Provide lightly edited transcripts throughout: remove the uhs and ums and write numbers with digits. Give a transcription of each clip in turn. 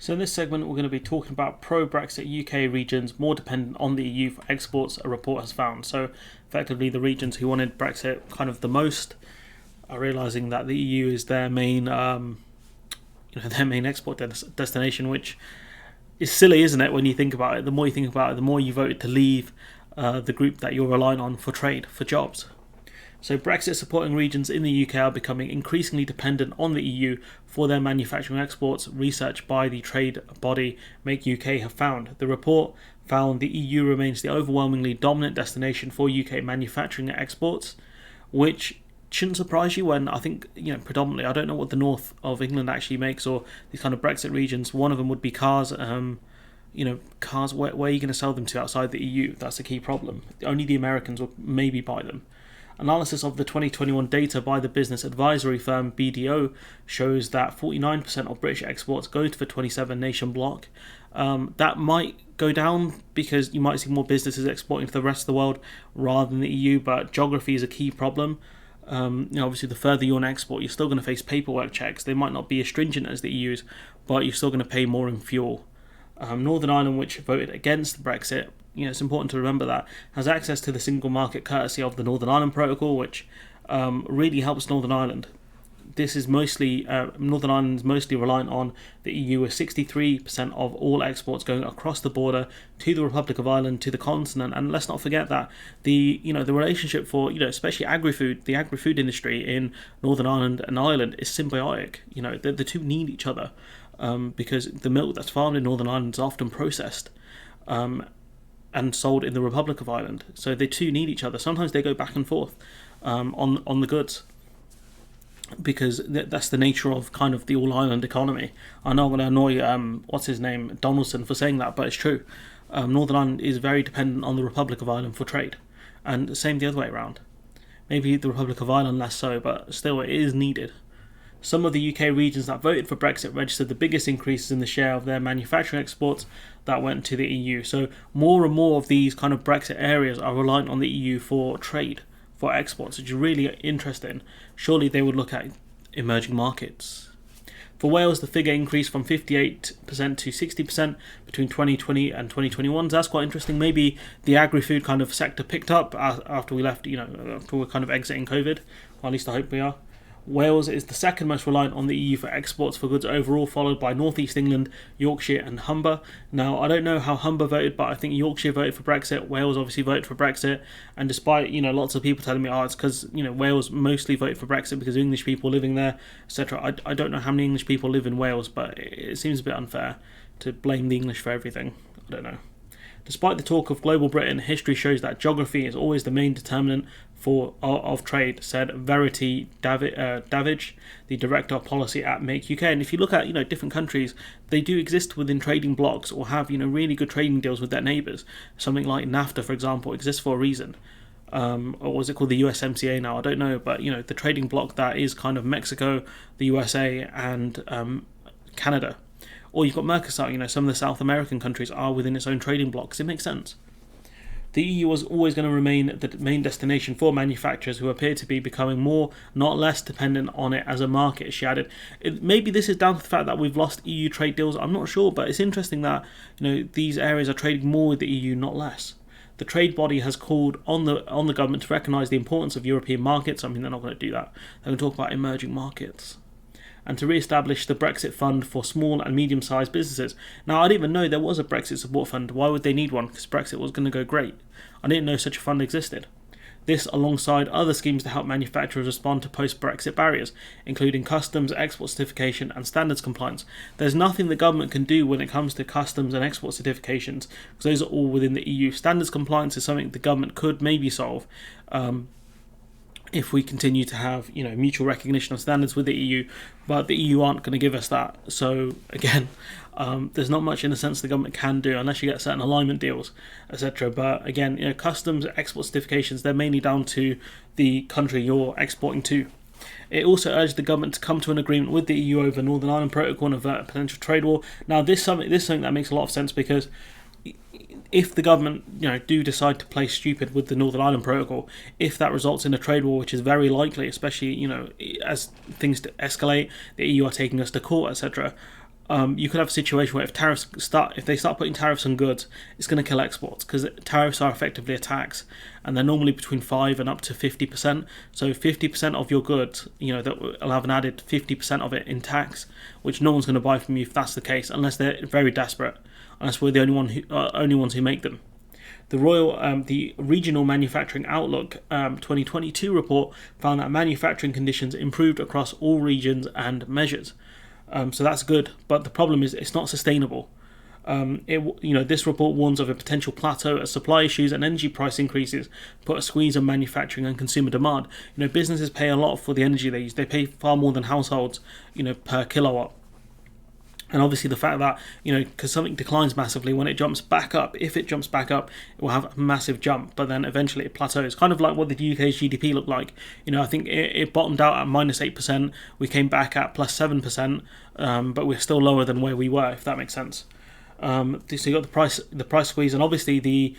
So in this segment, we're going to be talking about pro-Brexit UK regions more dependent on the EU for exports, a report has found. So effectively, the regions who wanted Brexit kind of the most are realising that the EU is their main, their main export destination, which is silly, isn't it? When you think about it, the more you think about it, the more you voted to leave the group that you're relying on for trade, for jobs. So Brexit supporting regions in the UK are becoming increasingly dependent on the EU for their manufacturing exports, research by the trade body Make UK have found. The report found the EU remains the overwhelmingly dominant destination for UK manufacturing exports, which shouldn't surprise you when I think, predominantly, I don't know what the north of England actually makes or these kind of Brexit regions. One of them would be cars. Cars, where are you going to sell them to outside the EU? That's the key problem. Only the Americans will maybe buy them. Analysis of the 2021 data by the business advisory firm BDO shows that 49% of British exports go to the 27 nation bloc. That might go down because you might see more businesses exporting to the rest of the world rather than the EU, but geography is a key problem. Obviously, the further you want to export, you're still going to face paperwork checks. They might not be as stringent as the EU's, but you're still going to pay more in fuel. Northern Ireland, which voted against Brexit, it's important to remember that, has access to the single market courtesy of the Northern Ireland Protocol, which really helps Northern Ireland. This is mostly, Northern Ireland is mostly reliant on the EU, with 63% of all exports going across the border to the Republic of Ireland, to the continent. And let's not forget that the relationship for, especially agri-food, the agri-food industry in Northern Ireland and Ireland is symbiotic. The two need each other because the milk that's farmed in Northern Ireland is often processed and sold in the Republic of Ireland. So they two need each other. Sometimes they go back and forth on the goods, because that's the nature of kind of the all-island economy. I know I'm going to annoy Donaldson for saying that, but it's true. Northern Ireland is very dependent on the Republic of Ireland for trade, and the same the other way around. Maybe the Republic of Ireland less so, but still it is needed. Some of the UK regions that voted for Brexit registered the biggest increases in the share of their manufacturing exports that went to the EU. So more and more of these kind of Brexit areas are reliant on the EU for trade, for exports, which is really interesting. Surely they would look at emerging markets. For Wales, the figure increased from 58% to 60% between 2020 and 2021. So that's quite interesting. Maybe the agri-food kind of sector picked up after we left, after we're kind of exiting COVID, or at least I hope we are. Wales is the second most reliant on the EU for exports for goods overall, followed by North East England, Yorkshire and Humber. Now, I don't know how Humber voted, but I think Yorkshire voted for Brexit. Wales obviously voted for Brexit. And despite, lots of people telling me, it's because, Wales mostly voted for Brexit because of English people living there, etc. I don't know how many English people live in Wales, but it seems a bit unfair to blame the English for everything. I don't know. Despite the talk of global Britain, history shows that geography is always the main determinant of trade, said Verity Davidge, the director of policy at Make UK. And if you look at different countries, they do exist within trading blocs or have really good trading deals with their neighbours. Something like NAFTA, for example, exists for a reason. Or was it called the USMCA now? I don't know, but the trading bloc that is kind of Mexico, the USA, and Canada. Or you've got Mercosur, some of the South American countries are within its own trading blocks. It makes sense. The EU was always going to remain the main destination for manufacturers who appear to be becoming more, not less, dependent on it as a market, she added. Maybe this is down to the fact that we've lost EU trade deals, I'm not sure, but it's interesting that these areas are trading more with the EU, not less. The trade body has called on the government to recognise the importance of European markets. I mean, they're not going to do that. They're going to talk about emerging markets. And to re-establish the Brexit Fund for small and medium-sized businesses. Now, I didn't even know there was a Brexit support fund. Why would they need one? Because Brexit was going to go great. I didn't know such a fund existed. This alongside other schemes to help manufacturers respond to post-Brexit barriers, including customs, export certification and standards compliance. There's nothing the government can do when it comes to customs and export certifications, because those are all within the EU. Standards compliance is something the government could maybe solve, if we continue to have mutual recognition of standards with the EU, but the EU aren't going to give us that. So again, there's not much in a sense the government can do unless you get certain alignment deals, etc. But again, customs, export certifications, they're mainly down to the country you're exporting to. It also urged the government to come to an agreement with the EU over Northern Ireland Protocol and avert a potential trade war. Now, this is something that makes a lot of sense, because if the government, do decide to play stupid with the Northern Ireland Protocol, if that results in a trade war, which is very likely, especially, as things escalate, the EU are taking us to court, etc., you could have a situation where if they start putting tariffs on goods, it's going to kill exports, because tariffs are effectively a tax, and they're normally between 5 and up to 50%. So 50% of your goods, that will have an added 50% of it in tax, which no one's going to buy from you if that's the case, unless they're very desperate, unless we're the only ones who make them. The Regional Manufacturing Outlook 2022 report found that manufacturing conditions improved across all regions and measures. So that's good, but the problem is it's not sustainable. This report warns of a potential plateau as supply issues and energy price increases put a squeeze on manufacturing and consumer demand. Businesses pay a lot for the energy they use. They pay far more than households, per kilowatt. And obviously the fact that, because something declines massively, when it jumps back up, if it jumps back up, it will have a massive jump, but then eventually it plateaus. Kind of like what the UK's GDP looked like. I think it bottomed out at -8%. We came back at +7%, but we're still lower than where we were, if that makes sense. So you got the price squeeze, and obviously the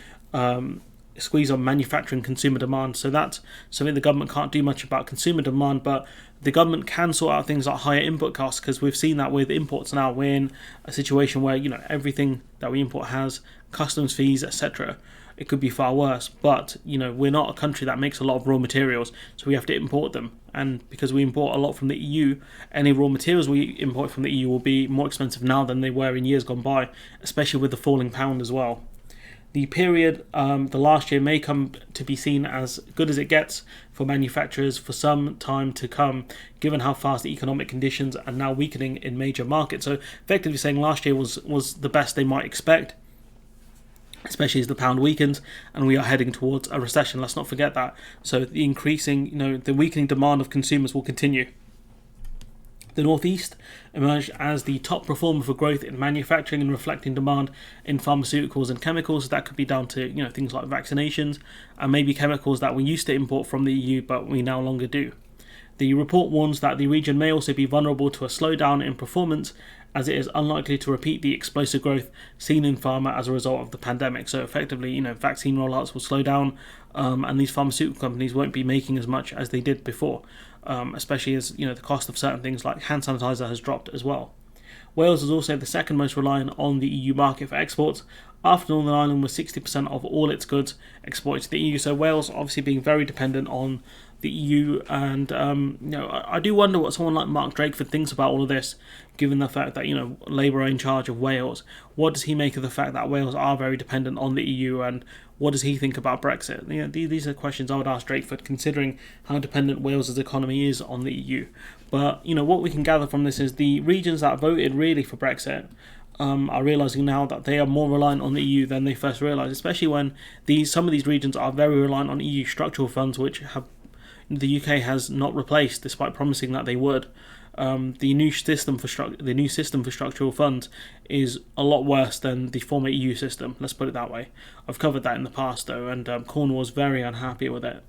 squeeze on manufacturing consumer demand. So that's something the government can't do much about, consumer demand, but the government can sort out things like higher input costs, because we've seen that with imports now. We're in a situation where everything that we import has customs fees, etc. It could be far worse, but we're not a country that makes a lot of raw materials, so we have to import them. And because we import a lot from the EU, any raw materials we import from the EU will be more expensive now than they were in years gone by, especially with the falling pound as well. The period, the last year, may come to be seen as good as it gets for manufacturers for some time to come, given how fast the economic conditions are now weakening in major markets. So effectively saying last year was the best they might expect, especially as the pound weakens and we are heading towards a recession. Let's not forget that. So the increasing, the weakening demand of consumers will continue. The Northeast emerged as the top performer for growth in manufacturing and reflecting demand in pharmaceuticals and chemicals. That could be down to things like vaccinations and maybe chemicals that we used to import from the EU but we no longer do. The report warns that the region may also be vulnerable to a slowdown in performance, as it is unlikely to repeat the explosive growth seen in pharma as a result of the pandemic. So effectively, vaccine rollouts will slow down, and these pharmaceutical companies won't be making as much as they did before, especially as the cost of certain things like hand sanitizer has dropped as well. Wales is also the second most reliant on the EU market for exports, after Northern Ireland, with 60% of all its goods exported to the EU. So Wales obviously being very dependent on the EU, and I do wonder what someone like Mark Drakeford thinks about all of this, given the fact that Labour are in charge of Wales. What does he make of the fact that Wales are very dependent on the EU, and what does he think about Brexit? These are questions I would ask Drakeford, considering how dependent Wales's economy is on the EU. But what we can gather from this is the regions that voted really for Brexit are realising now that they are more reliant on the EU than they first realised, especially when some of these regions are very reliant on EU structural funds, which the UK has not replaced, despite promising that they would. The new system for structural funds is a lot worse than the former EU system. Let's put it that way. I've covered that in the past though, and Cornwall's very unhappy with it.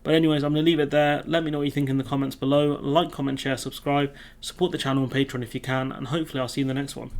But anyways, I'm going to leave it there. Let me know what you think in the comments below. Like, comment, share, subscribe. Support the channel on Patreon if you can, and hopefully I'll see you in the next one.